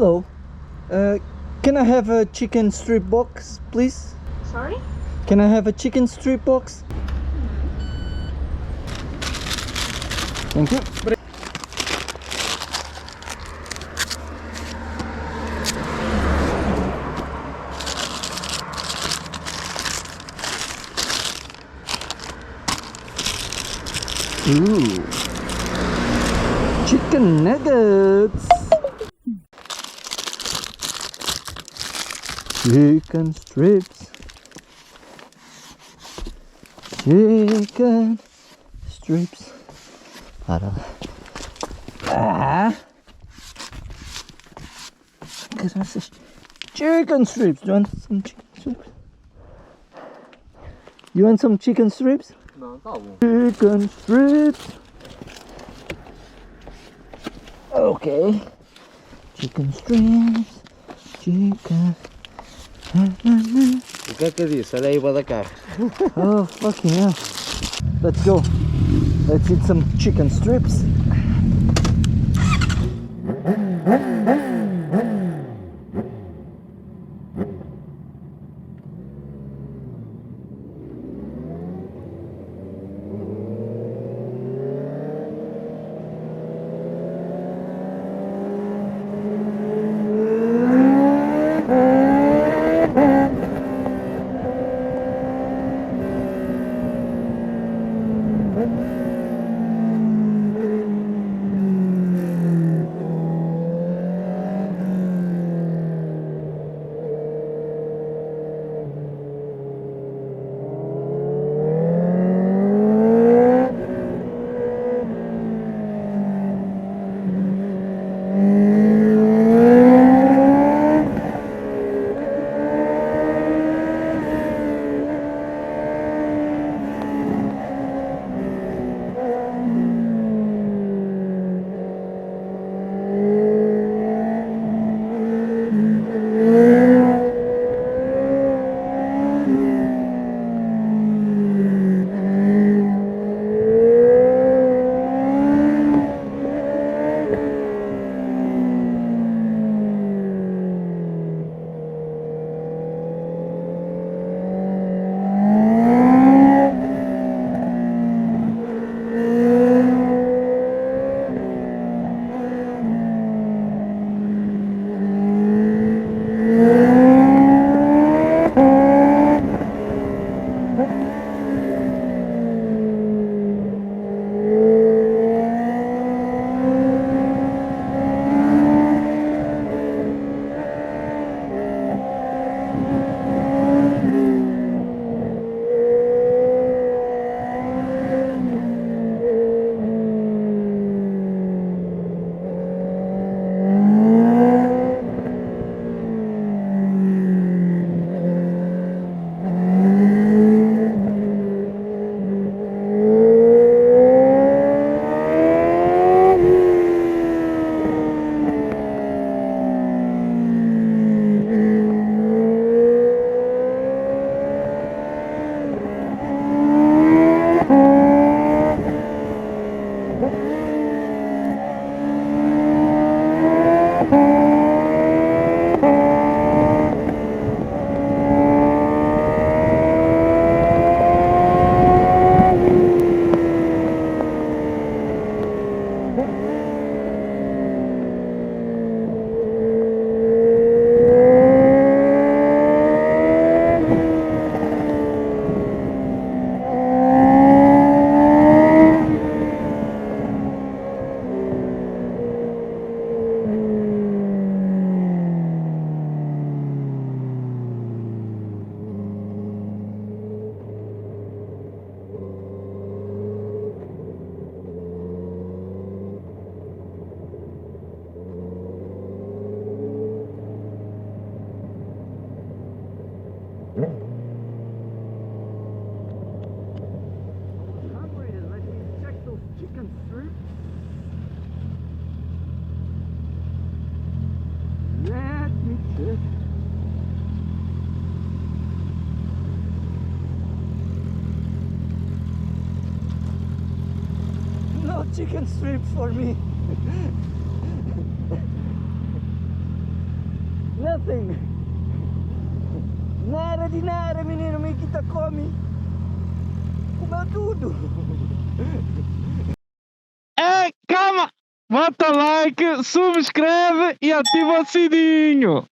Hello. Can I have a chicken strip box, please? Sorry? Can I have a chicken strip box? Thank you. Ooh. Chicken nuggets. Chicken strips. Chicken strips. I don't know. Because I said chicken strips. Do you want some chicken strips? You want some chicken strips? Não, tá bom. Chicken strips. Okay. Chicken strips. Chicken. O que é que eu disse? Olha aí o da carro. Oh, fucking hell. Let's go. Let's eat some chicken strips. No chicken strip for me. assim. Nada de nada, menino, meio que tá come. Comeu tudo. Calma! Bota like, subscreve e ativa o sininho.